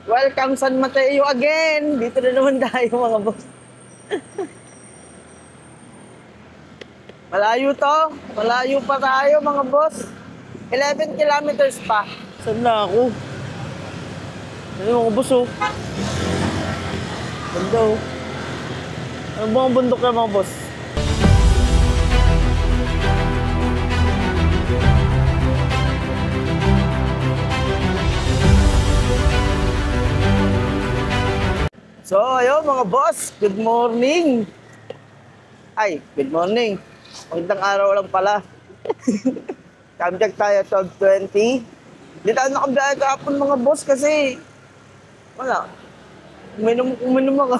Welcome San Mateo again! Dito na naman tayo mga boss. Malayo to. Malayo pa tayo mga boss. 11 kilometers pa. Saan na ako? Ano mga boss oh? Ganda oh. Ano ba ang bundok na mga boss? So, ayun mga boss, good morning. Ay, good morning. Magandang araw lang pala. Camjack tayo 12:20. Hindi tayo nakabiyahe kahapon mga boss kasi wala. Uminom ako.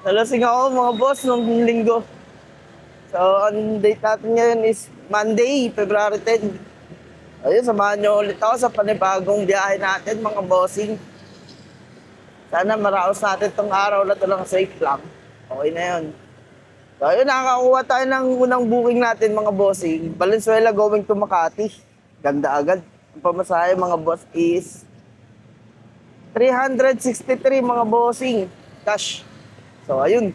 Nalasing ako mga boss nung linggo. So, ang date natin ngayon is Monday, February 10. Ayun, samahan nyo ulit ako sa panibagong biyahe natin mga bossing. Sana maraos natin itong araw na ito lang safe lang. Okay na yun. So ayun, nakakakuha tayo ng unang booking natin mga bossing. Valenzuela going to Makati. Ganda agad. Ang pamasahe mga boss is 363 mga bossing. Cash. So ayun.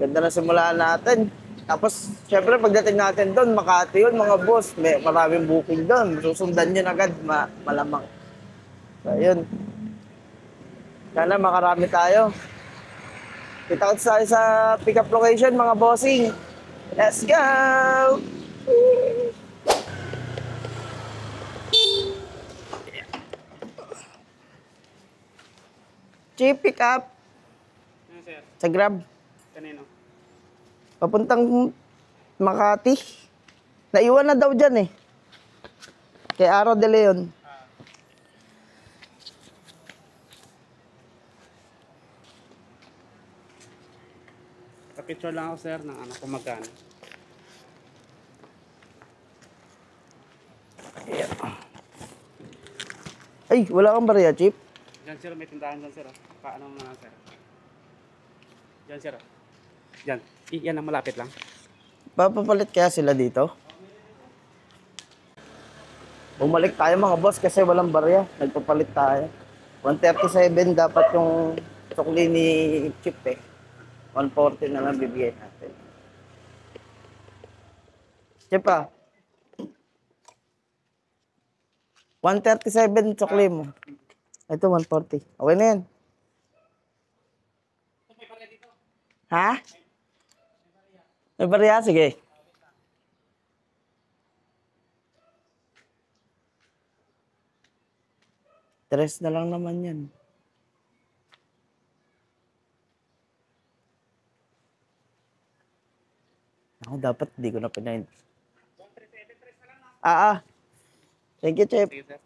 Ganda na simulaan natin. Tapos syempre pagdating natin doon, Makati yun mga boss. May maraming booking doon. Susundan yun agad. Malamang. So ayun. Sana makarami tayo. Kita ko tayo sa pick-up location, mga bossing. Let's go! Cheap pick-up. Ano, sir? Sa Grab. Kanino? Papuntang Makati. Naiwan na daw dyan eh. Kay Aro de Leon. Picture lang ako, sir, ng anak ko magkano. Yeah. Ay, wala kang bariya, Chip? Diyan, sir, may tindahan dyan, sir. Paano mo na, sir? Diyan, sir. Diyan. Yan ang malapit lang. Papapalit kaya sila dito? Bumalik tayo mga boss kasi walang barya. Nagpapalit tayo. 137 dapat yung sukli ni Chip eh. 140 na lang bibigay natin. Chip ah. 137 sukli mo. Ito 140. Okay na yan. Ha? May barya? Sige. Tres na lang naman yan. Ako dapat hindi ko na pinain. Thank you, Chip. Sige, sir.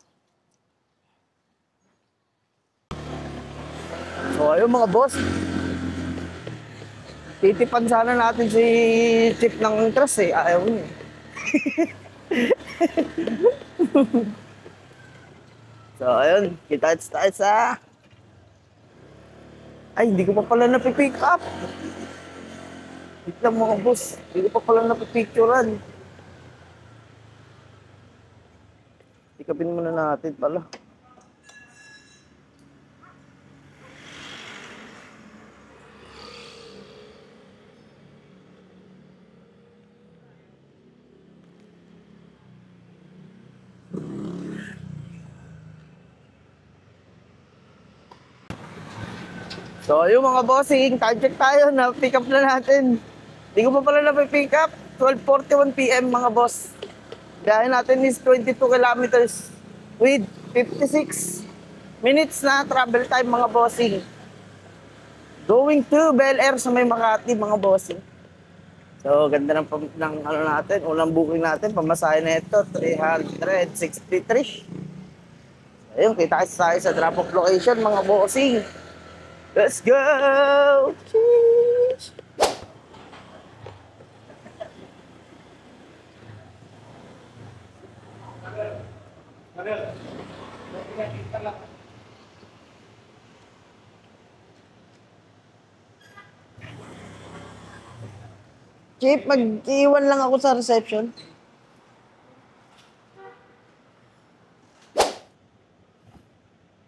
So, ayun mga boss. Titipan sana natin si Chip ng interest eh. Ayaw niya. So, ayun. Kita-its tayo sa... Ay, hindi ko pa pala napipick up. Wait lang mga boss. Hindi ko pa pala napipicturean. Ikapin muna natin pala. So, yung mga bossing, time check tayo na pick up na natin. Hindi ko pa pala na-pick up. 12:41 PM mga boss. Biyahe natin is 22 kilometers with 56 minutes na travel time mga bossing. Going to Bel Air sa may Makati mga bossing. So, ganda ng ano natin. Unang booking natin, pamasahe na ito, 363. Ayun, kita tayo sa drop-off location mga bossing. Let's go! Cheers! Chip, mag-iwan lang ako sa reception.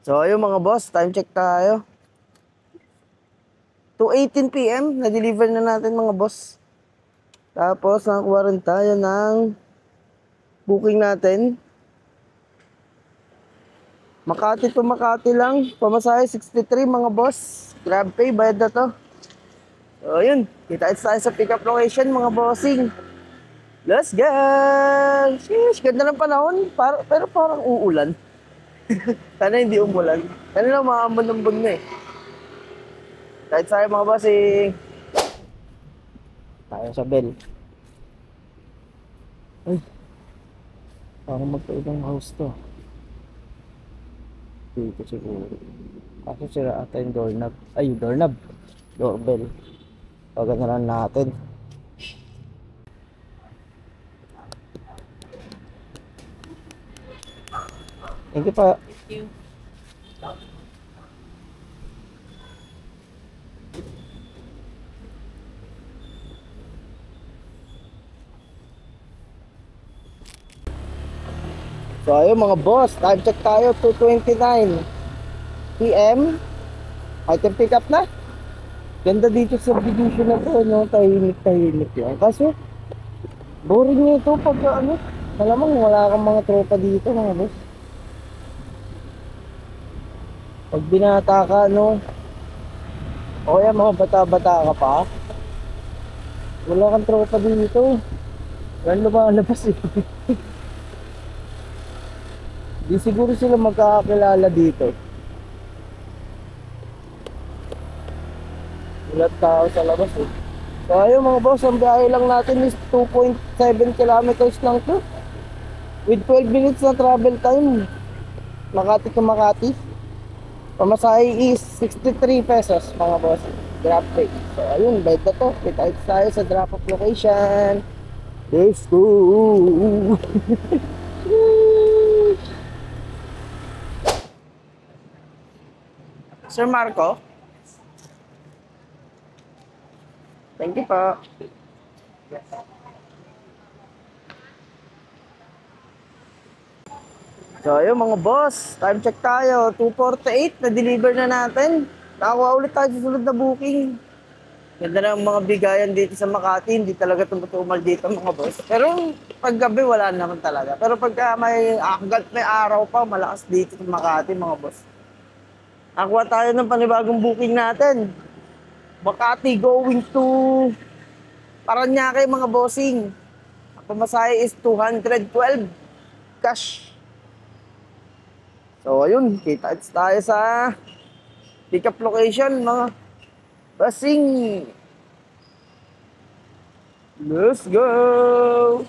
So, ayun mga boss, time check tayo. 2:18 p.m. na-deliver na natin mga boss. Tapos, nakakuha rin tayo ng booking natin. Makati to Makati lang. Pamasahe 63 mga boss. Grab pay, bayad na to. So, ayun. Kita-its tayo sa pick-up location mga bossing. Let's go! Sheesh, ganda ng panahon. Pero parang uulan. Sana hindi umulan. Kanina maambon-ambon na eh. Kahit sa'yo mga bossing. Tayo sa bell. Ay. Parang magkaibang house to. Dito siguro. Kaso sira ata yung doorknob. Ay, yung doorknob. Doorbell. Pagod na lang natin. Thank you pa. Thank you. So ayun mga boss, time check tayo, 2:29 p.m. Item pick up na. Ganda dito sa subdivision na to, no? Tahimik lang. Kaso, boring nito pag ano, malamang wala kang mga tropa dito mga boss. Pag binata ka, no? O kaya mga bata-bata ka pa, wala kang tropa dito. Walang lumalabas eh. Di siguro sila magkakakilala dito. Wala tao sa labas eh. So ayun mga boss, ang biyahe lang natin is 2.7 kilometers lang to. With 12 minutes na travel time. Makati to Makati. Pamasahe is 63 pesos mga boss. Drop pay. So ayun, bayad na to. Kita tayo sa drop off location. Let's go! Sir Marco? Thank you po. So ayun mga boss, time check tayo, 2:48, na-deliver na natin. Nakakuha ulit tayo sa sunod na booking. Ganda ng mga bigayan dito sa Makati, hindi talaga tumutumal dito mga boss. Pero pag gabi wala naman talaga. Pero pagka may araw pa, malakas dito sa Makati mga boss. Nakuha tayo ng panibagong booking natin. Makati going to Paranaque mga bossing. Ang pamasahe is 212 cash. So ayun, kita tayo sa pick up location mga bossing. Let's go!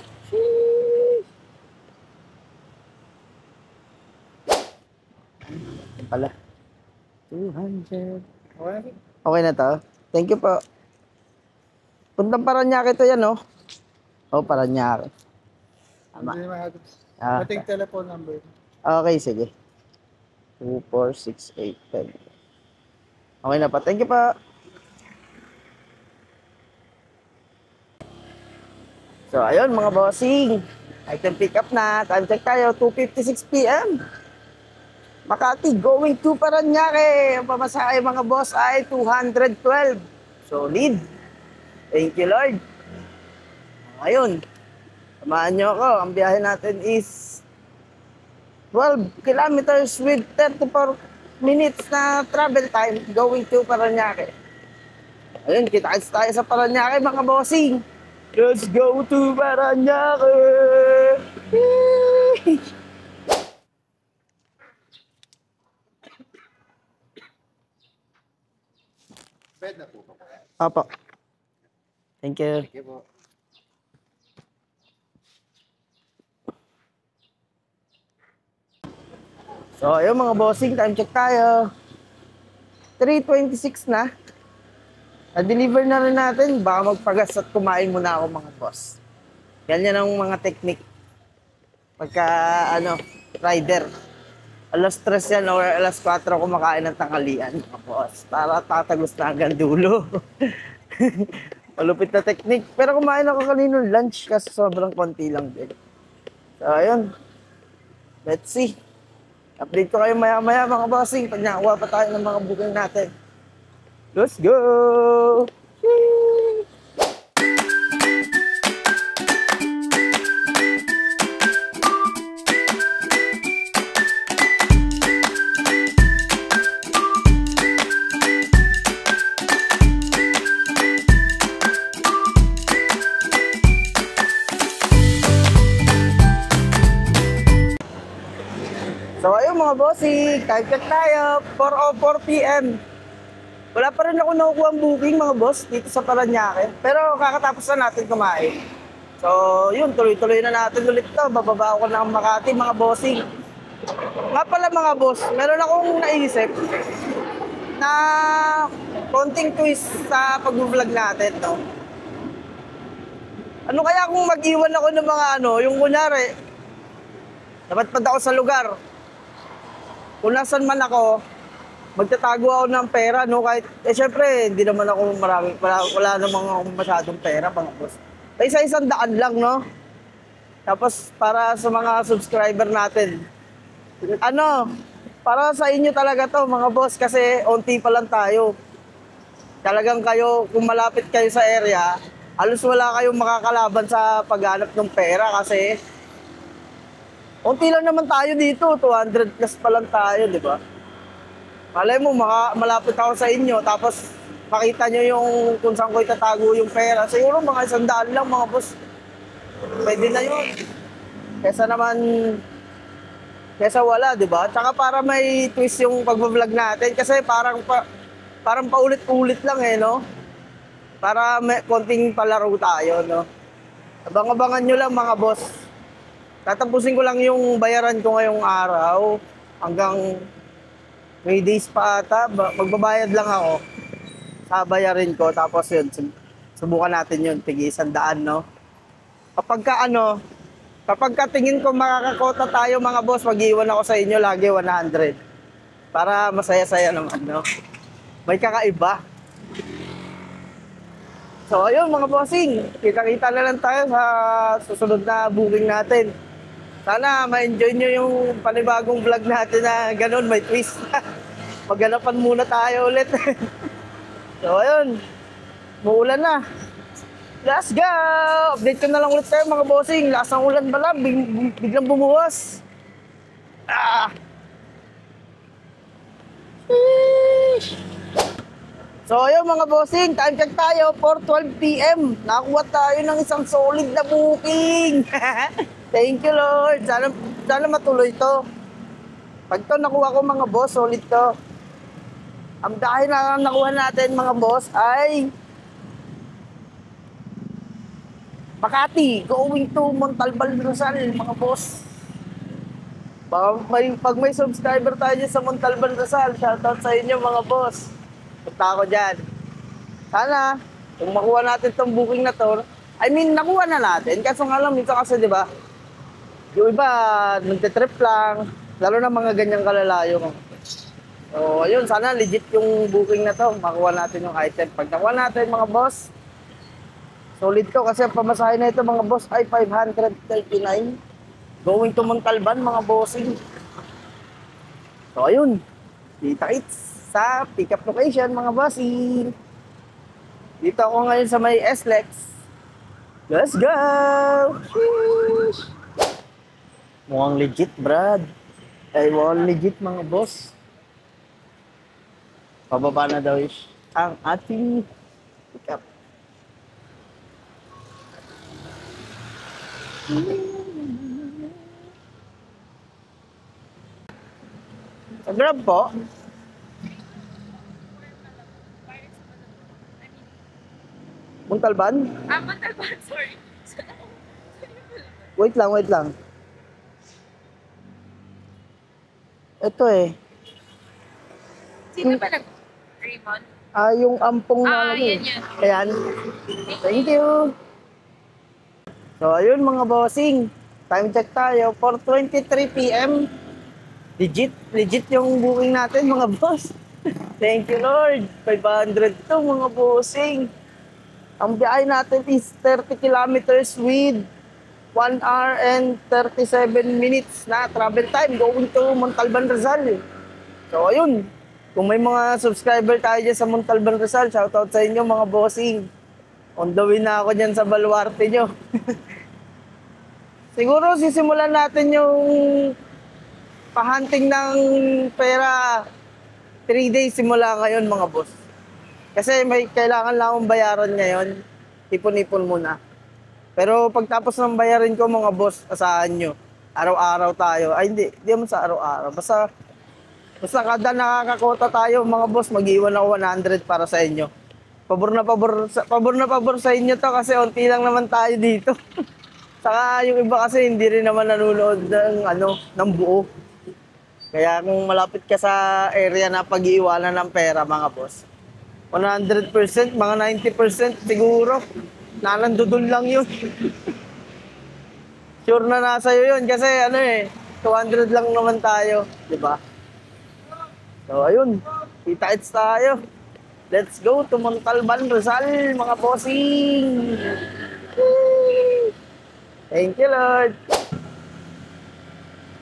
Pala. 200. Okay na to? Thank you po. Puntang Paranaque to yan, no? Oh, Paranaque. Tama. Ah, Pating telephone number. okay, sige. 246810. Okay na pa. Thank you pa. So, ayun mga bossing. Item pick up na. Time check tayo. 2:56 p.m. Makati going to Paranaque. Ang pamasahe mga boss ay 212. Solid. Thank you Lord. Ayun. Samahan nyo ako. Ang biyahe natin is 12 kilometers with 34 minutes na travel time going to Paranaque. Ayun, kita-kits tayo sa Paranaque mga bossing. Let's go to Paranaque! Bed na po. Apo. Thank you. Sige po. So, ayun mga bossing, time check tayo. 3:26 na. Na-deliver na rin natin. Baka magpagas at kumain muna ako mga boss. Yan ang mga technique. Pagka, rider. Alas 3 yan or alas 4 kumakain ng tanghalian mga boss. Para tatagos na hanggang dulo. Malupit na technique. Pero kumain ako kanino lunch kasi sobrang konti lang din. So, ayun. Let's see. Update ko kayo maya-maya mga bossing pag nakakuha pa tayo ng mga booking natin. Let's go! Whee! So ayun mga bossing, time check tayo, 4:04 PM. Wala pa rin ako nakukuha ang booking mga boss dito sa Paranaque. Pero kakatapos na natin kumain. So yun, tuloy-tuloy na natin ulit to. Bababa ako ng Makati mga bossing. Nga pala mga boss, meron akong naisip na konting twist sa pag-vlog natin, no? Ano kaya kung mag-iwan ako ng mga yung kunyari, napadpad ako sa lugar. Kung nasan man ako, magtatago ako ng pera, no? Kahit, syempre, hindi naman ako wala namang akong masyadong pera, mga boss. Isa-isang daan lang, no? Tapos, para sa mga subscriber natin, para sa inyo talaga to, mga boss, kasi onti pa lang tayo. Talagang kayo, kung malapit kayo sa area, halos wala kayong makakalaban sa paghanap ng pera kasi unti lang naman tayo dito, 200 plus pa lang tayo, di ba? Malay mo, malapit ako sa inyo, tapos makita nyo yung kung saan ko itatago yung pera. Siguro mga 100 lang, mga boss. Pwede na yun. Kesa wala, di ba? Tsaka para may twist yung pag-vlog natin, kasi parang paulit-ulit lang no? Para may konting palaro tayo, no? Abang-abangan nyo lang, mga boss. Tatapusin ko lang yung bayaran ko ngayong araw hanggang 3 days pa ata. Magbabayad lang ako sa bayarin ko. Tapos yun, subukan natin yun. Tig 100, no? Kapag tingin ko makakakota tayo mga boss, mag-iwan ako sa inyo lagi 100. Para masaya-saya naman, no? May kakaiba. So ayun mga bossing, kita-kita na lang tayo sa susunod na booking natin. Sana ma-enjoy nyo yung panibagong vlog natin na ganun, may twist. Magganapan muna tayo ulit. So, ayun. Muulan na. Let's go! Update ko na lang ulit tayo mga bossing. Lakas ng ulan pala, biglang bumuwas. So, ayun mga bossing, time check tayo, 4:12 PM. Nakakuha tayo ng isang solid na booking. Thank you, Lord. Sana matuloy to. Pag to nakuha ko mga boss, solid to. Ang dahil na nakuha natin mga boss ay Makati, going to Montalban, Rizal, mga boss. Pag may subscriber tayo dyan sa Montalban, Rizal, shoutout sa inyo mga boss. Punta ako dyan. Sana, kung makuha natin tong booking na to, nakuha na natin. Kaso nga lang, minsan kasi, di ba, yung iba, nagtitrip lang, lalo na mga ganyang kalalayo. So, ayun, sana legit yung booking na to. Makuha natin yung item. Pag nakuha natin, mga boss, solid to kasi ang pamasahe na ito, mga boss, ay 539. Going to Montalban, mga bossing. So, ayun, kita-kits sa pick-up location, mga bossing. Dito ako ngayon sa may SLEX. Let's go! Sheesh! Mukhang legit, Brad. Mukhang legit, mga boss. Pababa na daw ang ating pick-up. Sa Grab po. Montalban? Montalban, sorry. Wait lang. Ito Sino ba nag-Raymond? yung ampong na yan. Ayan. Thank you. So, ayun mga bossing. Time check tayo. 4:23 PM. Legit yung booking natin mga boss. Thank you Lord. 500 to mga bossing. Ang biyahe natin is 30 kilometers with 1 hour and 37 minutes na travel time going to Montalban, Rizal. So, ayun. Kung may mga subscriber tayo dyan sa Montalban, Rizal, shoutout sa inyo mga bossing. On the way na ako dyan sa baluarte nyo. Siguro sisimulan natin yung pahunting ng pera 3 days simula ngayon mga boss. Kasi may kailangan lang akong bayaran ngayon. Ipon-ipon muna. Pero pagtapos ng bayarin ko mga boss, asahan nyo. Araw-araw tayo. Ay hindi naman sa araw-araw. Basta kada nakakakota tayo mga boss, mag-iwan ako 100 para sa inyo. Pabor na pabor sa inyo to kasi unti lang naman tayo dito. Saka yung iba kasi hindi rin naman nanonood ng buo. Kaya kung malapit ka sa area na pag-iiwanan ng pera mga boss, 100%, mga 90% siguro, nanandudun lang yun. Sure na nasa iyo yun kasi 200 lang naman tayo, di ba? So ayun, kita-its tayo. Let's go to Montalban, Rizal, mga bossing! Woo! Thank you, Lord!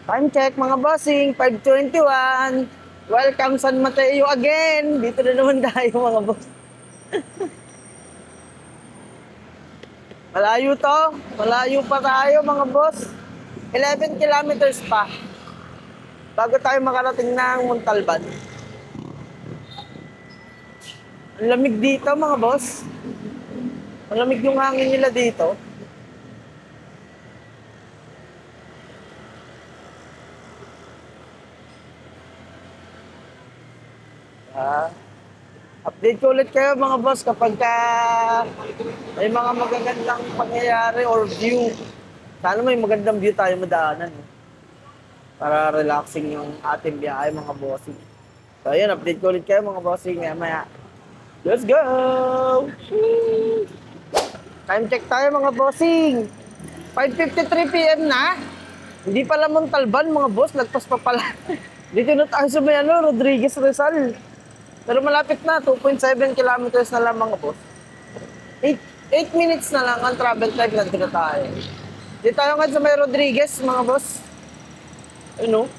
Time check, mga bossing, 5:21. Welcome San Mateo again! Dito na naman tayo, mga boss. Malayo to. Malayo pa tayo, mga boss. 11 kilometers pa. Bago tayo makarating ng Montalban. Ang lamig dito, mga boss. Ang lamig yung hangin nila dito. Update ko ulit kayo mga boss kapag may mga magagandang pangyayari or view. Sana may magandang view tayo madaanan. Para relaxing yung ating biyahe mga bossing. So ayun, update ko ulit kayo mga bossing. Maya. Let's go! Woo! Time check tayo mga bossing. 5:53 PM na. Hindi pala Montalban mga boss, lagpas pa pala. Dito na tayo sa may Rodriguez Rizal. Pero malapit na, 2.7 kilometers na lang mga boss. 8 minutes na lang ang travel time, nandito na tayo. Dito tayo nga sa may Rodriguez mga boss. Ayun o.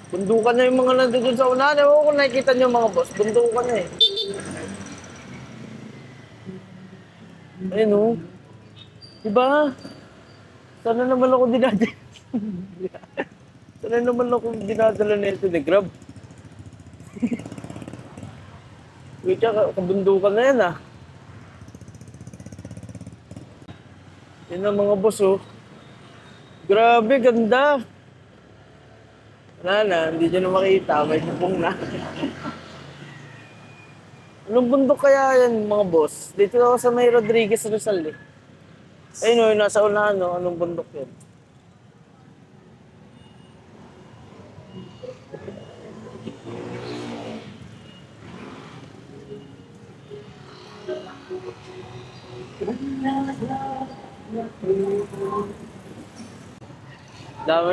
Bundukan na yung mga nandito sa unahan. Ewan ko kung nakikita nyo mga boss, bundukan na eh. Ayun o. Diba? Sana naman ako dinadala. Sana naman ako dinadala nito ni Grab. Wait, kabundukan na yan ah. Yan ang mga boss oh. Grabe, ganda. Wala na, hindi nyo na makita. May bubong na. Anong bundok kaya yan mga boss? Dito ako sa may Rodriguez Rizal eh. Ayun oh, nasa unahan no. Anong bundok yan?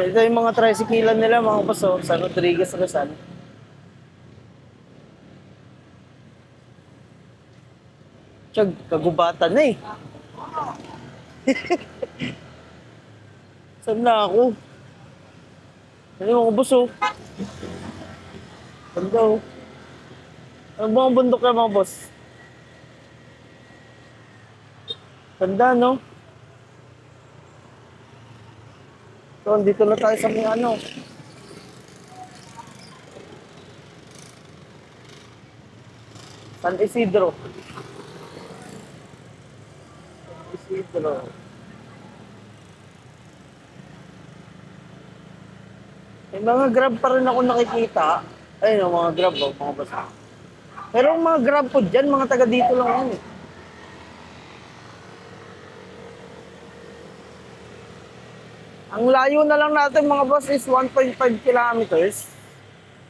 Ito yung mga tricyclean nila mga boss oh, sa Rodriguez Rizal. Tiyag, kagubatan na eh. Saan na ako? Ano yung mga boss oh? Ganda oh. Ano ba ang bundok na mga boss? Ganda no? So, dito na tayo sa may San Isidro. San Isidro. May mga Grab pa rin ako nakikita. Ayun, mga Grab mga basa. Pero ang mga Grab po dyan, mga taga dito lang yan eh. Ang layo na lang natin mga boss is 1.5 kilometers.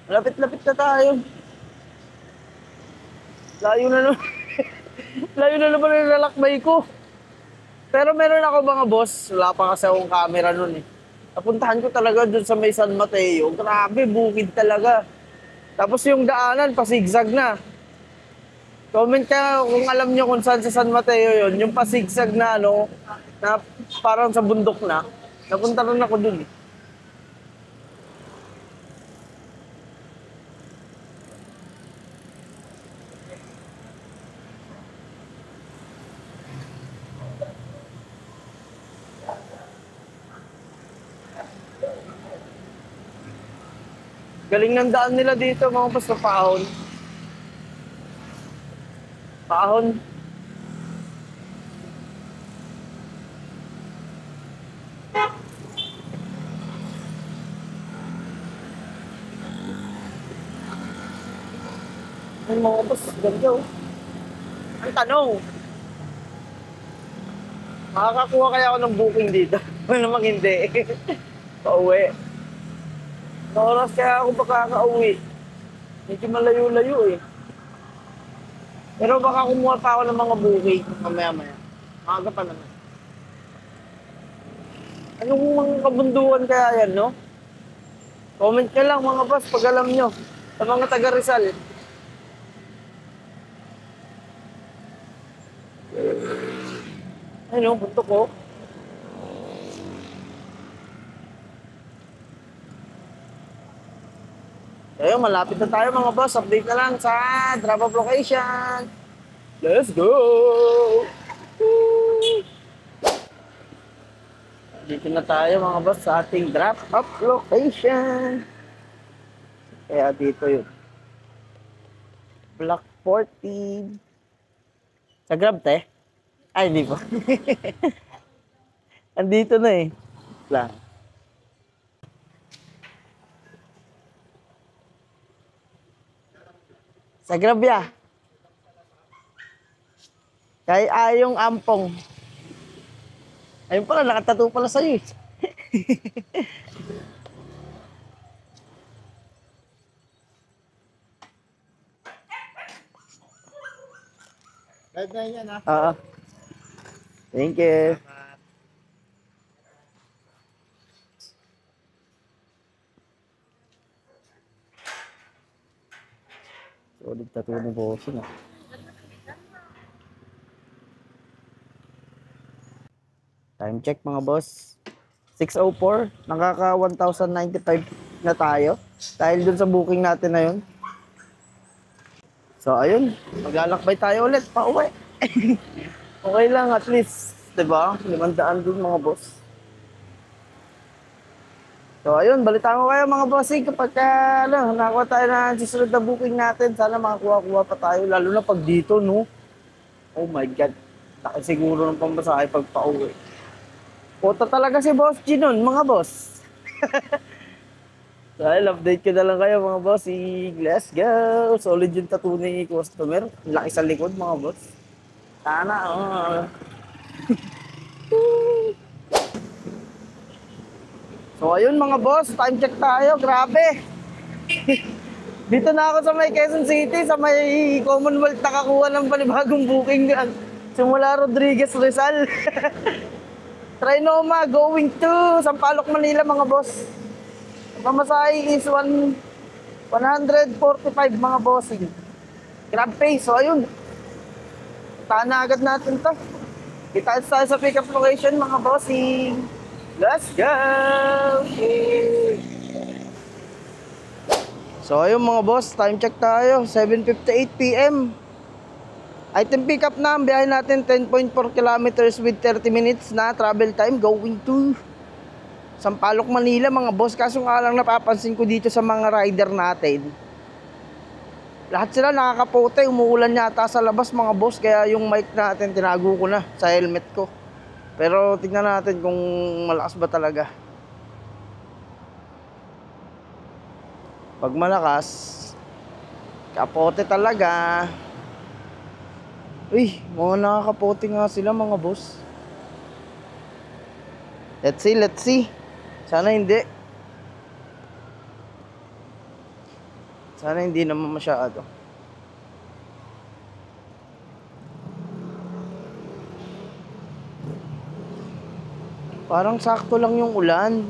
Lapit-lapit na tayo. Layo na naman. Layo na naman yung lalakbay ko. Pero meron ako mga boss. Wala pa kasi akong camera nun eh. Napuntahan ko talaga dun sa may San Mateo. Grabe, bukid talaga. Tapos yung daanan, pasigzag na. Comment ka kung alam nyo kung saan sa San Mateo yun. Yung pasigsag na ano, na parang sa bundok na. Napunta rin ako dun eh. Galing ng daan nila dito mga boss sa Pahon. Pahon. Ay mga boss, ganda oh. Ang tanong, makakakuha kaya ako ng booking dito? Wala namang hindi. Pauwi. Sa oras kaya ako makakauwi. Medyo malayo-layo eh. Pero baka kumuha pa ako ng mga booking mamaya-maya. Maaga pa naman. Anong mga kabundukan kaya yan, no? Comment ka lang mga boss pag alam nyo. Sa mga taga Rizal. Ay no, punto ko. Ayun, malapit na tayo mga boss. Update na lang sa drop-off location. Let's go! Woo! Dito na tayo mga boss sa ating drop-off location. Kaya dito yun. Block 14. Sa Grab, te? Ay, hindi po. Andito na eh. Lang. Sa Grab ya. Kay Ayong Ampong. Ayun pala, nakatattoo pala sa'yo eh. Red na yan ha. Oo. Thank you. Solid tattoo ni bossing ah. Time check mga boss. 6:04. Nakaka 1,095 na tayo. Dahil dun sa booking natin na yun. So ayun. Maglalakbay tayo ulit. Pauwi. Okay lang at least. Diba? 500 dun mga boss. So ayun. Balitaan ko kayo mga bossing. Kapag nakakuha tayo na susunod na booking natin. Sana makakuha-kuha pa tayo. Lalo na pag dito no. Oh my God. Laki siguro ng pambasahe pag pauwi. Puta talaga si Boss G nun, mga boss. Dahil update ko na lang kayo mga boss. Let's go! Solid yung tattoo ni customer. Laki sa likod mga boss. Sana oh. So ayun mga boss, time check tayo. Grabe! Dito na ako sa may Quezon City, sa may Commonwealth nakakuha ng panibagong booking yan. Simula Rodriguez Rizal. Trinoma going to Sampaloc, Manila mga boss. Pamasahe is 145 mga bossing. Grab pay. So ayun. Puntahan na agad natin to. Kita tayo sa pick up location mga bossing. Let's go! So ayun mga boss, time check tayo. 7:58 PM. Item pick up na ang biyahe natin 10.4 kilometers with 30 minutes na travel time going to Sampaloc, Manila mga boss. Kaso nga lang napapansin ko dito sa mga rider natin, lahat sila nakakapote, umuulan yata sa labas mga boss. Kaya yung mic natin tinago ko na sa helmet ko. Pero tignan natin kung malakas ba talaga. Pag malakas, kapote talaga. Uy, mga nakakapote nga sila mga boss. Let's see. Sana hindi. Sana hindi naman masyado. Parang sakto lang yung ulan.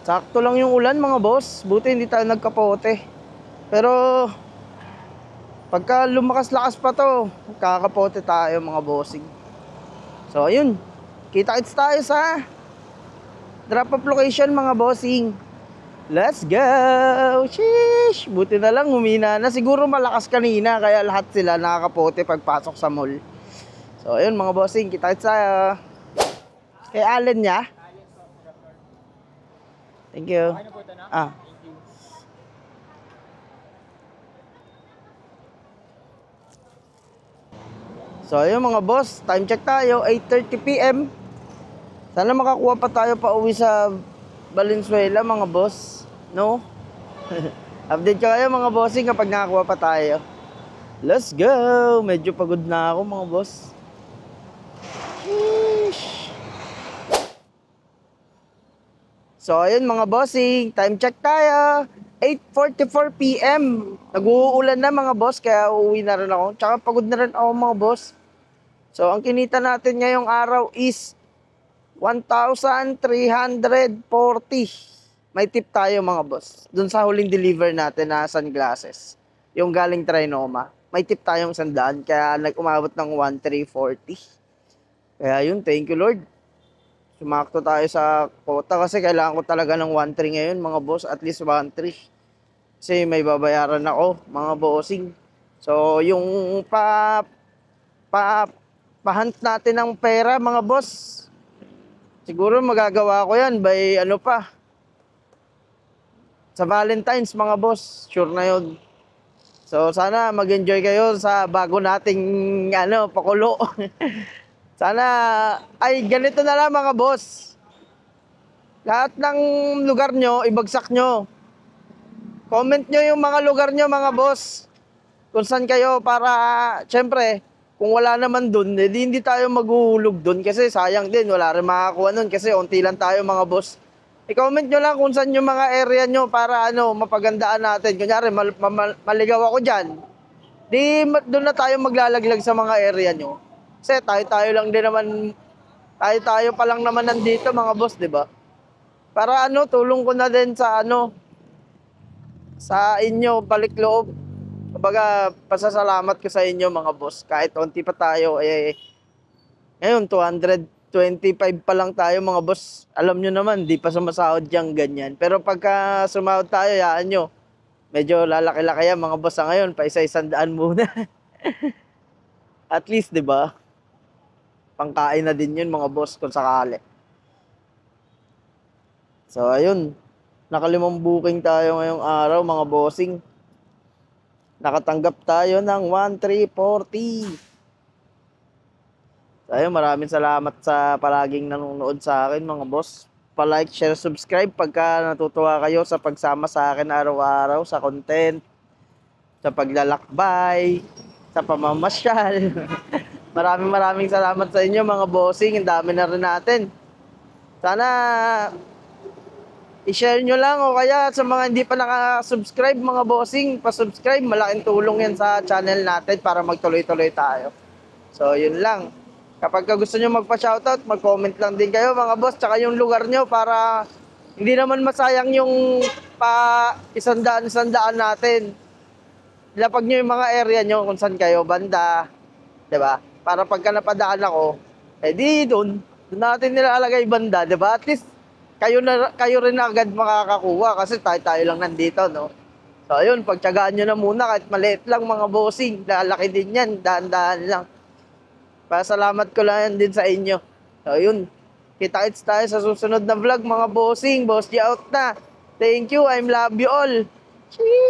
Sakto lang yung ulan mga boss. Buti hindi tayo nagkapote. Pero pagka lumakas-lakas pa to, kakapote tayo mga bossing. So ayun, kita-kits tayo sa drop-off location mga bossing. Let's go! Sheesh! Buti na lang humina na. Siguro malakas kanina kaya lahat sila nakakapote pagpasok sa mall. So ayun mga bossing, kita-kits tayo. Kay Allen niya. Thank you. Ah. So ayun mga boss, time check tayo, 8:30 PM. Sana makakuha pa tayo pa uwi sa Valenzuela mga boss, no? Update ko kayo mga bossing kapag nakakuha pa tayo. Let's go! Medyo pagod na ako mga boss. Sheesh. So ayun mga bossing, time check tayo. 8:44 PM. Nag-uulan na mga boss, kaya uuwi na rin ako. Tsaka pagod na rin ako mga boss. So, ang kinita natin ngayong araw is 1,340. May tip tayo mga boss. Doon sa huling deliver natin na sunglasses. Yung galing Trinoma. May tip tayong 100, kaya nag-umabot ng 1,340. Kaya yun, thank you Lord. Sumakto tayo sa quota kasi kailangan ko talaga ng 1,3 ngayon mga boss. At least 1,3. Kasi may babayaran ako mga bossing. So, yung pahunt natin ng pera mga boss, siguro magagawa ko yan by ano pa, sa Valentine's mga boss, sure na yun. So sana mag-enjoy kayo sa bago nating pakulo. Sana ay ganito na lang mga boss, lahat ng lugar nyo ibagsak nyo, comment nyo yung mga lugar nyo mga boss, kung saan kayo, para syempre kung wala naman dun, hindi tayo maghuhulog dun kasi sayang din, wala rin makakuha nun kasi unti lang tayo mga boss. I-comment nyo lang kung saan yung mga area nyo para mapagandaan natin. Kunyari, maligaw ako dyan. Di doon na tayo maglalaglag sa mga area nyo. Kasi tayo lang din naman, tayo pa lang naman nandito mga boss, di ba? Para tulong ko na din sa sa inyo, balik loob. Kumbaga, pasasalamat ko sa inyo mga boss. Kahit onti pa tayo, ngayon 225 pa lang tayo mga boss. Alam nyo naman, di pa sumasahod dyan ganyan. Pero pagka sumahod tayo, yaan nyo, medyo lalaki-laki yan mga boss sa ngayon. Pa isa-100 muna. At least, di ba? Pangkain na din yun mga boss kung sakali. So, ayun. Nakalimang booking tayo ngayong araw mga bossing. Nakatanggap tayo ng 1,340. So, ayun, maraming salamat sa palaging nanonood sa akin mga boss. Pa-like, share, subscribe pagka natutuwa kayo sa pagsama sa akin araw-araw sa content, sa paglalakbay, sa pamamasyal. Maraming salamat sa inyo mga bossing. Ang dami na rin natin. Sana i-share nyo lang, o kaya sa mga hindi pa naka-subscribe mga bossing, pa-subscribe. Malaking tulong yan sa channel natin para magtuloy-tuloy tayo. So, yun lang. Kapag gusto nyo magpa-shoutout, mag-comment lang din kayo mga boss, tsaka yung lugar nyo para hindi naman masayang yung isandaan natin. Ilapag nyo yung mga area nyo kung saan kayo, banda, diba? Para pagka napadaan ako, doon natin nilalagay banda, diba? At least, kayo rin agad makakakuha kasi tayo lang nandito, no? So, ayun, pagtyagaan nyo na muna kahit maliit lang mga bossing. Lalaki din yan, daan-daan lang. Pasalamat ko lang din sa inyo. So, ayun, kita-kits tayo sa susunod na vlog mga bossing. Boss G out na. Thank you, I'm love you all. Cheers!